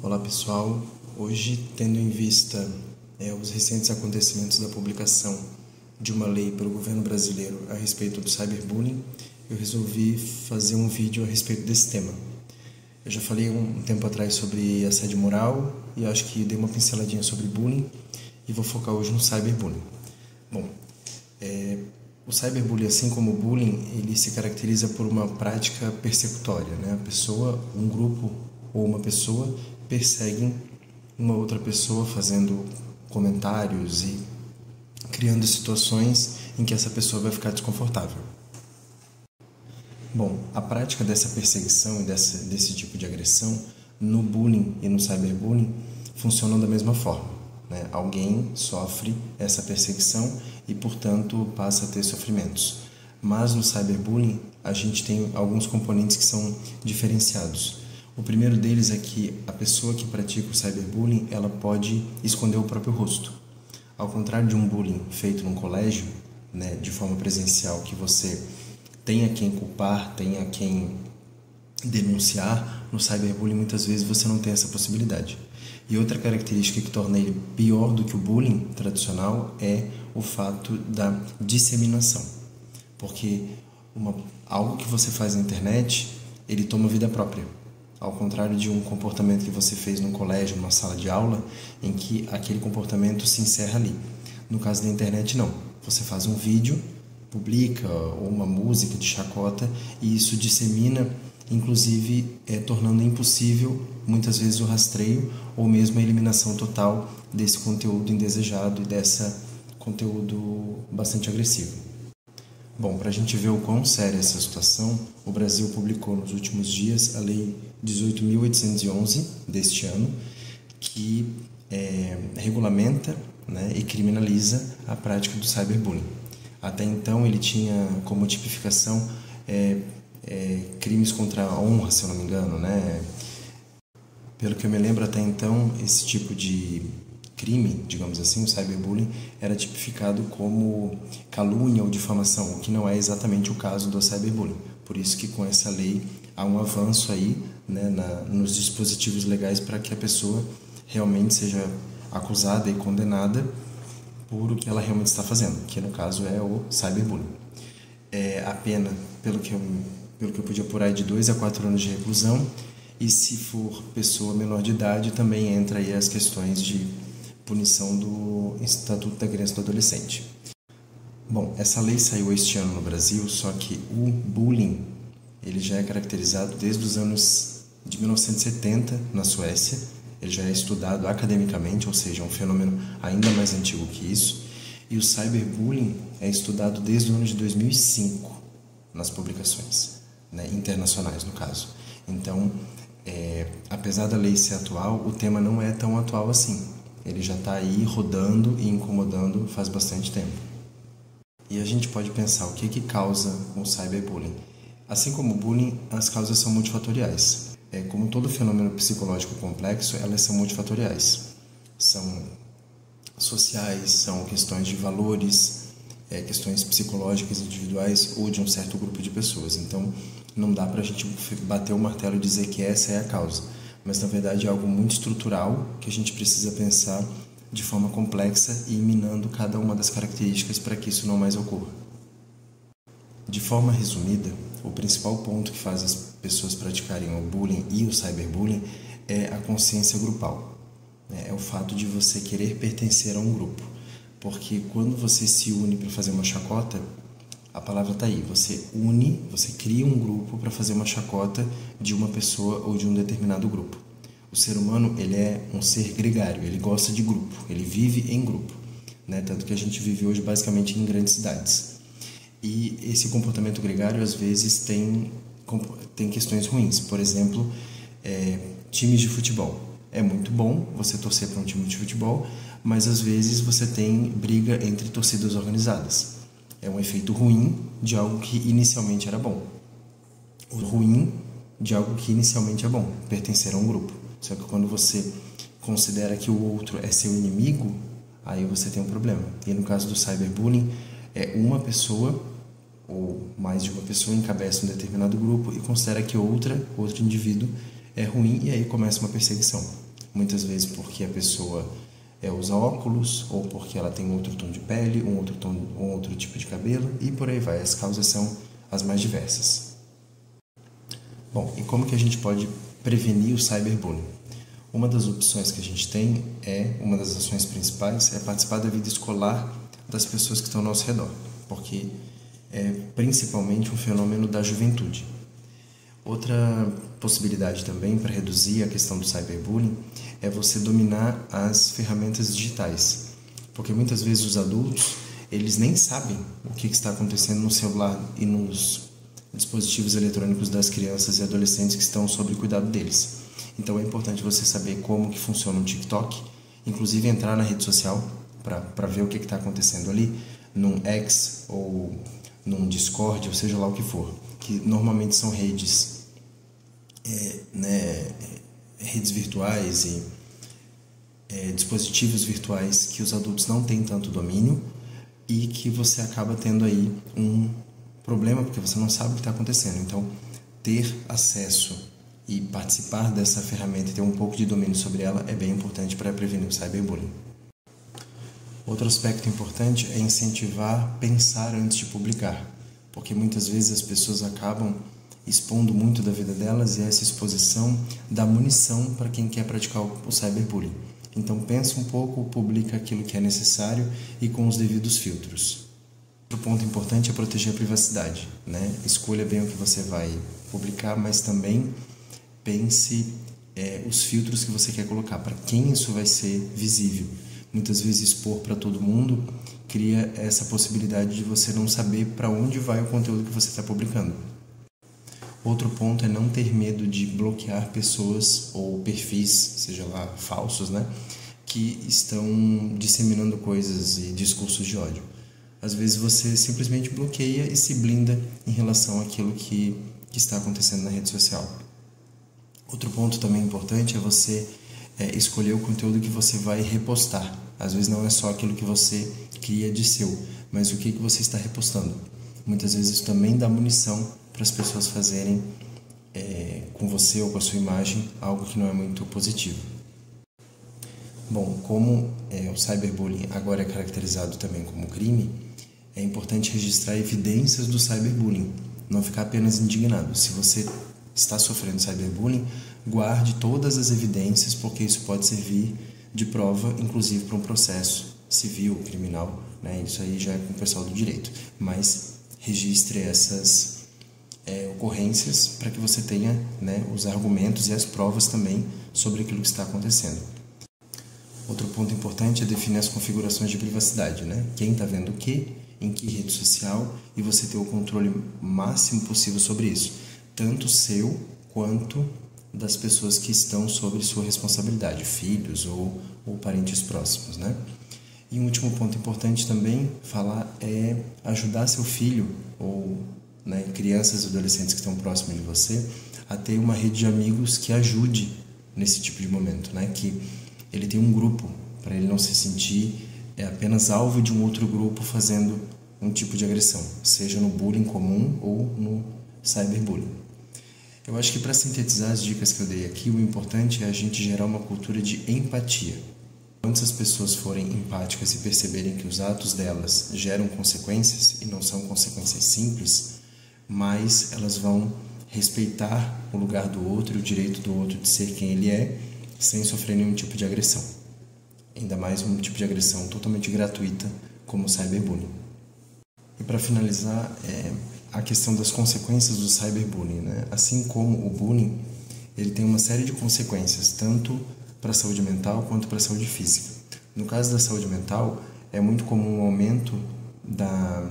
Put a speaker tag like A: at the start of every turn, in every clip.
A: Olá pessoal, hoje tendo em vista os recentes acontecimentos da publicação de uma lei pelo governo brasileiro a respeito do cyberbullying, eu resolvi fazer um vídeo a respeito desse tema. Eu já falei um tempo atrás sobre assédio moral e acho que dei uma pinceladinha sobre bullying e vou focar hoje no cyberbullying. Bom, o cyberbullying, assim como o bullying, ele se caracteriza por uma prática persecutória, né? A pessoa, um grupo ou uma pessoa perseguem uma outra pessoa fazendo comentários e criando situações em que essa pessoa vai ficar desconfortável. Bom, a prática dessa perseguição e desse tipo de agressão no bullying e no cyberbullying funcionam da mesma forma, né? Alguém sofre essa perseguição e, portanto, passa a ter sofrimentos. Mas no cyberbullying a gente tem alguns componentes que são diferenciados. O primeiro deles é que a pessoa que pratica o cyberbullying, ela pode esconder o próprio rosto. Ao contrário de um bullying feito num colégio, né, de forma presencial, que você tem a quem culpar, tem a quem denunciar, no cyberbullying muitas vezes você não tem essa possibilidade. E outra característica que torna ele pior do que o bullying tradicional é o fato da disseminação. Porque algo que você faz na internet, ele toma vida própria. Ao contrário de um comportamento que você fez num colégio, numa sala de aula, em que aquele comportamento se encerra ali. No caso da internet, não. Você faz um vídeo, publica, ou uma música de chacota, e isso dissemina, inclusive tornando impossível, muitas vezes, o rastreio ou mesmo a eliminação total desse conteúdo indesejado e desse conteúdo bastante agressivo. Bom, para a gente ver o quão séria é essa situação, o Brasil publicou nos últimos dias a Lei 18.811 deste ano, que regulamenta, né, e criminaliza a prática do cyberbullying. Até então ele tinha como tipificação crimes contra a honra, se eu não me engano, né? Pelo que eu me lembro, até então, esse tipo de crime, digamos assim, o cyberbullying, era tipificado como calúnia ou difamação, o que não é exatamente o caso do cyberbullying. Por isso que com essa lei há um avanço aí, né, nos dispositivos legais para que a pessoa realmente seja acusada e condenada por o que ela realmente está fazendo, que no caso é o cyberbullying. A pena, pelo que eu pude apurar, é de 2 a 4 anos de reclusão, e se for pessoa menor de idade, também entra aí as questões de punição do Estatuto da Criança e do Adolescente. Bom, essa lei saiu este ano no Brasil, só que o bullying ele já é caracterizado desde os anos de 1970 na Suécia. Ele já é estudado academicamente, ou seja, é um fenômeno ainda mais antigo que isso. E o cyberbullying é estudado desde o ano de 2005 nas publicações, né, internacionais, no caso. Então, apesar da lei ser atual, o tema não é tão atual assim. Ele já está aí rodando e incomodando faz bastante tempo. E a gente pode pensar o que causa o cyberbullying. Assim como o bullying, as causas são multifatoriais. Como todo fenômeno psicológico complexo, elas são multifatoriais. São sociais, são questões de valores, questões psicológicas individuais ou de um certo grupo de pessoas. Então, não dá para a gente bater o martelo e dizer que essa é a causa. Mas, na verdade, é algo muito estrutural que a gente precisa pensar de forma complexa e minando cada uma das características para que isso não mais ocorra. De forma resumida, o principal ponto que faz as pessoas praticarem o bullying e o cyberbullying é a consciência grupal. É o fato de você querer pertencer a um grupo. Porque quando você se une para fazer uma chacota, a palavra está aí, você une, você cria um grupo para fazer uma chacota de uma pessoa ou de um determinado grupo. O ser humano, ele é um ser gregário, ele gosta de grupo, ele vive em grupo, né? Tanto que a gente vive hoje basicamente em grandes cidades. E esse comportamento gregário, às vezes, tem questões ruins. Por exemplo, times de futebol. É muito bom você torcer para um time de futebol, mas às vezes você tem briga entre torcidas organizadas. É um efeito ruim de algo que inicialmente era bom. O ruim de algo que inicialmente é bom, pertencer a um grupo. Só que quando você considera que o outro é seu inimigo, aí você tem um problema. E no caso do cyberbullying, uma pessoa ou mais de uma pessoa encabeça um determinado grupo e considera que outro indivíduo é ruim, e aí começa uma perseguição. muitas vezes porque a pessoa usa óculos, ou porque ela tem outro tom de pele, um outro tipo de cabelo, e por aí vai. As causas são as mais diversas. Bom, e como que a gente pode prevenir o cyberbullying? Uma das opções que a gente tem uma das ações principais, é participar da vida escolar das pessoas que estão ao nosso redor, porque é principalmente um fenômeno da juventude. Outra possibilidade também para reduzir a questão do cyberbullying é você dominar as ferramentas digitais, porque muitas vezes os adultos eles nem sabem o que está acontecendo no celular e nos dispositivos eletrônicos das crianças e adolescentes que estão sob o cuidado deles. Então é importante você saber como que funciona um TikTok, inclusive entrar na rede social para ver o que está acontecendo ali, num X ou num Discord, ou seja lá o que for, que normalmente são redes virtuais e dispositivos virtuais que os adultos não têm tanto domínio e que você acaba tendo aí um problema porque você não sabe o que está acontecendo. Então, ter acesso e participar dessa ferramenta e ter um pouco de domínio sobre ela é bem importante para prevenir o cyberbullying. Outro aspecto importante é incentivar pensar antes de publicar, porque muitas vezes as pessoas acabam expondo muito da vida delas e essa exposição dá munição para quem quer praticar o cyberbullying. Então pensa um pouco, publica aquilo que é necessário e com os devidos filtros. Outro ponto importante é proteger a privacidade, né? Escolha bem o que você vai publicar, mas também pense os filtros que você quer colocar, para quem isso vai ser visível. Muitas vezes expor para todo mundo cria essa possibilidade de você não saber para onde vai o conteúdo que você está publicando. Outro ponto é não ter medo de bloquear pessoas ou perfis, seja lá falsos, né, que estão disseminando coisas e discursos de ódio. Às vezes você simplesmente bloqueia e se blinda em relação àquilo que está acontecendo na rede social. Outro ponto também importante é você escolher o conteúdo que você vai repostar. Às vezes não é só aquilo que você cria de seu, mas o que você está repostando. Muitas vezes isso também dá munição para as pessoas fazerem com você ou com a sua imagem algo que não é muito positivo. Bom, como o cyberbullying agora é caracterizado também como crime, é importante registrar evidências do cyberbullying, não ficar apenas indignado. Se você está sofrendo cyberbullying, guarde todas as evidências, porque isso pode servir de prova, inclusive para um processo civil, criminal, né? Isso aí já é com o pessoal do direito, mas registre essas ocorrências para que você tenha, né, os argumentos e as provas também sobre aquilo que está acontecendo. Outro ponto importante é definir as configurações de privacidade, né? Quem está vendo o que, em que rede social, e você ter o controle máximo possível sobre isso, tanto seu quanto das pessoas que estão sob sua responsabilidade, filhos ou parentes próximos, né? E um último ponto importante também falar é ajudar seu filho ou, né, crianças e adolescentes que estão próximos de você a ter uma rede de amigos que ajude nesse tipo de momento, né? Que ele tenha um grupo para ele não se sentir apenas alvo de um outro grupo fazendo um tipo de agressão, seja no bullying comum ou no cyberbullying. Eu acho que para sintetizar as dicas que eu dei aqui, o importante é a gente gerar uma cultura de empatia. Quando as pessoas forem empáticas e perceberem que os atos delas geram consequências, e não são consequências simples, mas elas vão respeitar o lugar do outro e o direito do outro de ser quem ele é, sem sofrer nenhum tipo de agressão. Ainda mais um tipo de agressão totalmente gratuita, como o cyberbullying. E para finalizar, a questão das consequências do cyberbullying, né? Assim como o bullying, ele tem uma série de consequências, tanto para a saúde mental quanto para a saúde física. No caso da saúde mental, é muito comum o aumento da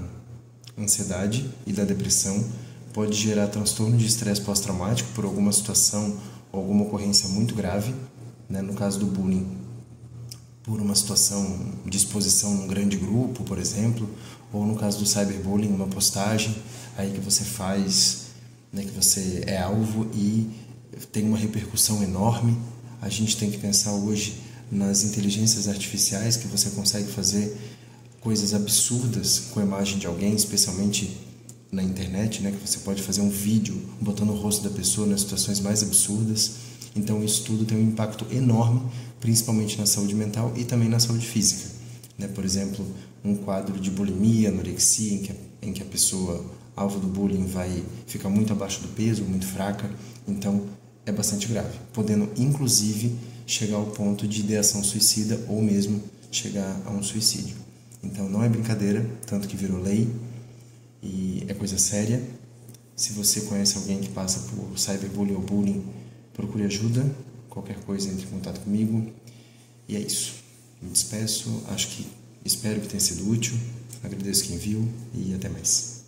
A: ansiedade e da depressão, pode gerar transtorno de estresse pós-traumático por alguma situação ou alguma ocorrência muito grave, né? No caso do bullying, por uma situação de exposição num grande grupo, por exemplo, ou no caso do cyberbullying, uma postagem aí que você faz, né, que você é alvo e tem uma repercussão enorme. A gente tem que pensar hoje nas inteligências artificiais, que você consegue fazer coisas absurdas com a imagem de alguém, especialmente na internet, né, que você pode fazer um vídeo botando o rosto da pessoa nas situações mais absurdas. Então isso tudo tem um impacto enorme, principalmente na saúde mental e também na saúde física, né? Por exemplo, um quadro de bulimia, anorexia, em que a pessoa alvo do bullying vai ficar muito abaixo do peso, muito fraca, então é bastante grave, podendo inclusive chegar ao ponto de ideação suicida ou mesmo chegar a um suicídio. Então não é brincadeira, tanto que virou lei e é coisa séria. Se você conhece alguém que passa por cyberbullying ou bullying, procure ajuda, qualquer coisa entre em contato comigo. E é isso, me despeço, espero que tenha sido útil, agradeço quem viu e até mais.